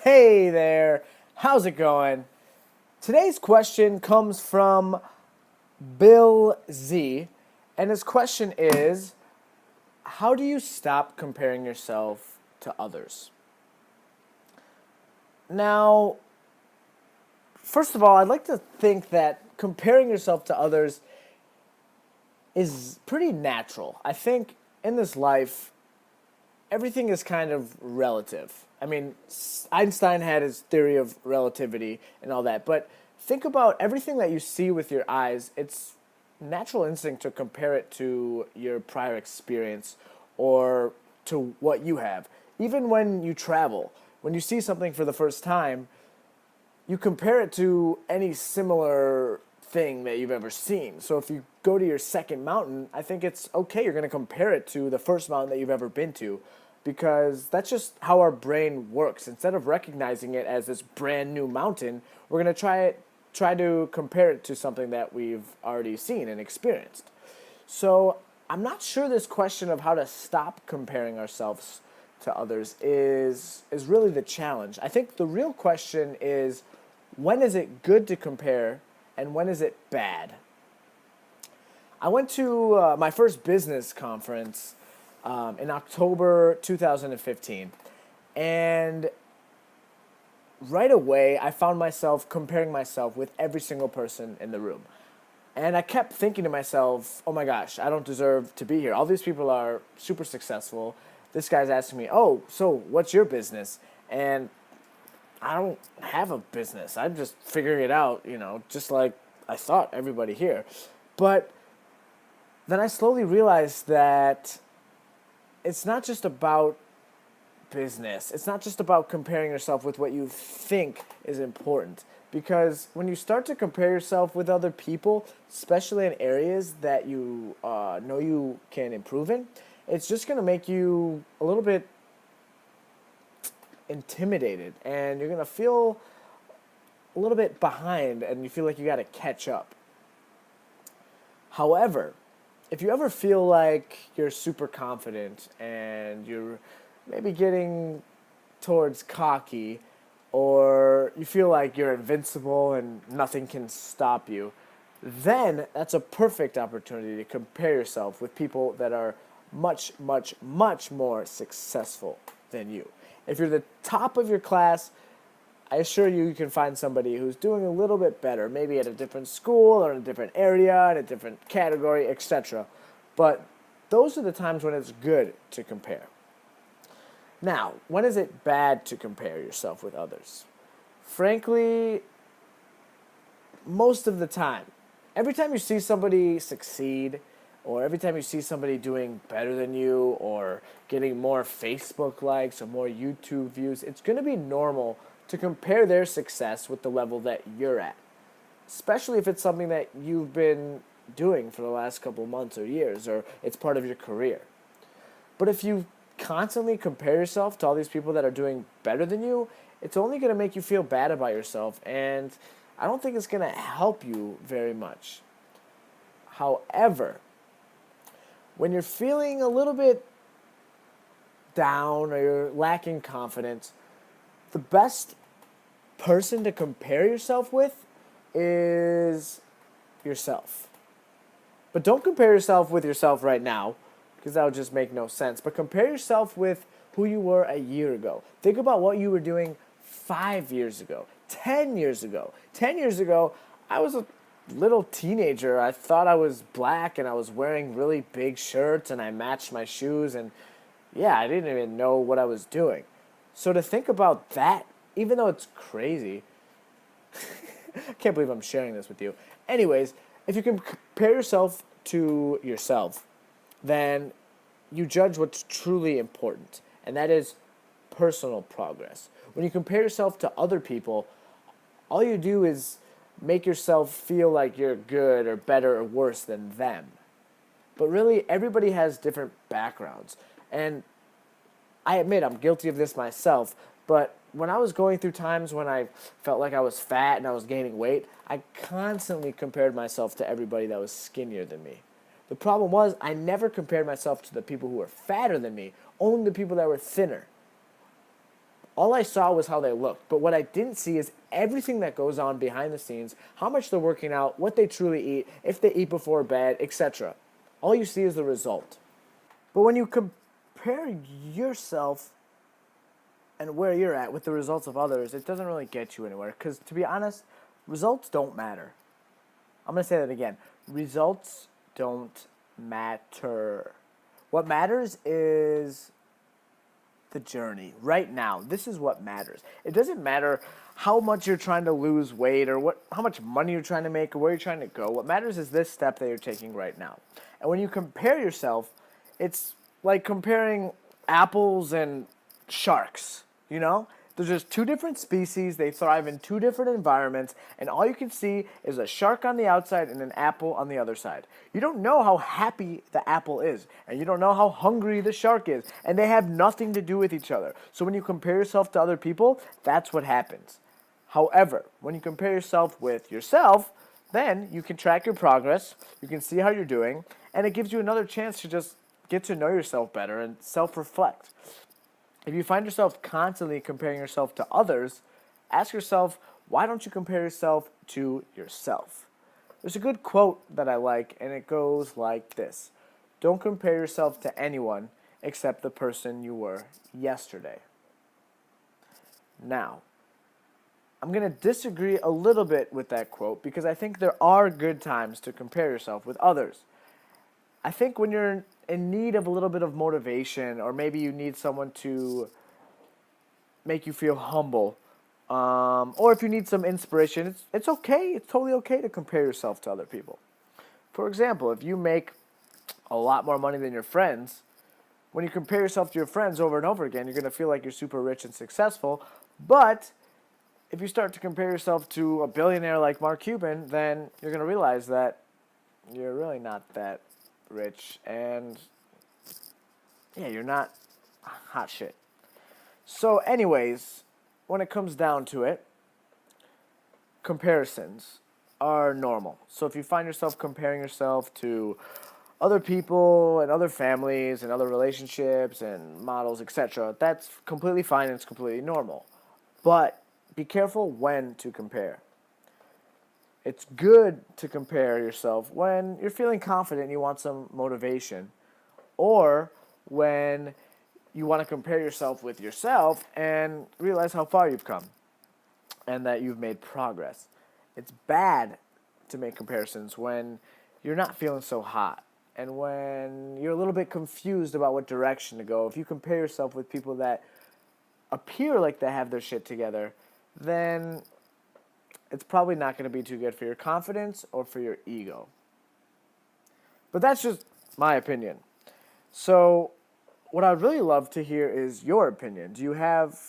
Hey there, how's it going? Today's question comes from Bill Z, and his question is, how do you stop comparing yourself to others? Now, first of all, I'd like to think that comparing yourself to others is pretty natural. I think in this life, everything is kind of relative. I mean, Einstein had his theory of relativity and all that, but think about everything that you see with your eyes. It's natural instinct to compare it to your prior experience or to what you have. Even when you travel, when you see something for the first time, you compare it to any similar thing that you've ever seen. So if you go to your second mountain, I think it's okay. You're going to compare it to the first mountain that you've ever been to because that's just how our brain works. Instead of recognizing it as this brand new mountain, we're going to try to compare it to something that we've already seen and experienced. So I'm not sure this question of how to stop comparing ourselves to others is really the challenge. I think the real question is, when is it good to compare and when is it bad? I went to my first business conference in October 2015, and right away I found myself comparing myself with every single person in the room. And I kept thinking to myself, oh my gosh, I don't deserve to be here. All these people are super successful. This guy's asking me, oh, so what's your business? And I don't have a business. I'm just figuring it out, just like I thought everybody here. But then I slowly realized that it's not just about business. It's not just about comparing yourself with what you think is important. Because when you start to compare yourself with other people, especially in areas that you know you can improve in, it's just going to make you a little bit intimidated, and you're going to feel a little bit behind, and you feel like you got to catch up. However, if you ever feel like you're super confident and you're maybe getting towards cocky, or you feel like you're invincible and nothing can stop you, then that's a perfect opportunity to compare yourself with people that are much, much, much more successful than you. If you're the top of your class, I assure you, you can find somebody who's doing a little bit better, maybe at a different school or in a different area, in a different category, etc. But those are the times when it's good to compare. Now, when is it bad to compare yourself with others? Frankly, most of the time. Every time you see somebody succeed, or every time you see somebody doing better than you, or getting more Facebook likes or more YouTube views, it's going to be normal to compare their success with the level that you're at. Especially if it's something that you've been doing for the last couple months or years, or it's part of your career. But if you constantly compare yourself to all these people that are doing better than you, it's only going to make you feel bad about yourself, and I don't think it's going to help you very much. However, when you're feeling a little bit down or you're lacking confidence, the best person to compare yourself with is yourself. But don't compare yourself with yourself right now, because that would just make no sense. But compare yourself with who you were a year ago. Think about what you were doing 5 years ago, 10 years ago. 10 years ago, I was a little teenager. I thought I was black and I was wearing really big shirts and I matched my shoes, and yeah, I didn't even know what I was doing. So to think about that, even though it's crazy, I can't believe I'm sharing this with you. Anyways, if you can compare yourself to yourself, then you judge what's truly important, and that is personal progress. When you compare yourself to other people, all you do is make yourself feel like you're good or better or worse than them. But really, everybody has different backgrounds. And I admit I'm guilty of this myself, but when I was going through times when I felt like I was fat and I was gaining weight, I constantly compared myself to everybody that was skinnier than me. The problem was I never compared myself to the people who were fatter than me, only the people that were thinner. All I saw was how they looked, but what I didn't see is everything that goes on behind the scenes, how much they're working out, what they truly eat, if they eat before bed, etc. All you see is the result. But when you compare yourself and where you're at with the results of others, it doesn't really get you anywhere. Because to be honest, results don't matter. I'm going to say that again. Results don't matter. What matters is the journey right now. This is what matters. It doesn't matter how much you're trying to lose weight or how much money you're trying to make or where you're trying to go. What matters is this step that you're taking right now. And when you compare yourself, it's like comparing apples and sharks, you know? There's just two different species, they thrive in two different environments, and all you can see is a shark on the outside and an apple on the other side. You don't know how happy the apple is, and you don't know how hungry the shark is, and they have nothing to do with each other. So when you compare yourself to other people, that's what happens. However, when you compare yourself with yourself, then you can track your progress, you can see how you're doing, and it gives you another chance to just get to know yourself better and self-reflect. If you find yourself constantly comparing yourself to others, ask yourself, why don't you compare yourself to yourself? There's a good quote that I like, and it goes like this. Don't compare yourself to anyone except the person you were yesterday. Now, I'm going to disagree a little bit with that quote because I think there are good times to compare yourself with others. I think when you're in need of a little bit of motivation, or maybe you need someone to make you feel humble, or if you need some inspiration, it's okay. It's totally okay to compare yourself to other people. For example, if you make a lot more money than your friends, when you compare yourself to your friends over and over again, you're going to feel like you're super rich and successful. But if you start to compare yourself to a billionaire like Mark Cuban, then you're going to realize that you're really not that rich, and yeah, you're not hot shit. So anyways, when it comes down to it, comparisons are normal. So if you find yourself comparing yourself to other people and other families and other relationships and models, etc., that's completely fine and it's completely normal. But be careful when to compare. It's good to compare yourself when you're feeling confident and you want some motivation, or when you want to compare yourself with yourself and realize how far you've come and that you've made progress. It's bad to make comparisons when you're not feeling so hot and when you're a little bit confused about what direction to go. If you compare yourself with people that appear like they have their shit together, then it's probably not going to be too good for your confidence or for your ego. But that's just my opinion. So what I'd really love to hear is your opinion. Do you have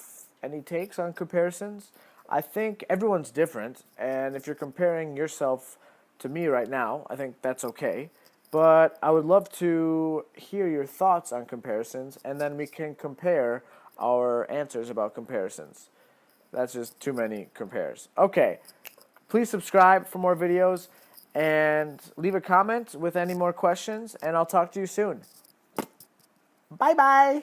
any takes on comparisons? I think everyone's different, and if you're comparing yourself to me right now, I think that's okay. But I would love to hear your thoughts on comparisons, and then we can compare our answers about comparisons. That's just too many compares. Okay, please subscribe for more videos and leave a comment with any more questions, and I'll talk to you soon. Bye-bye.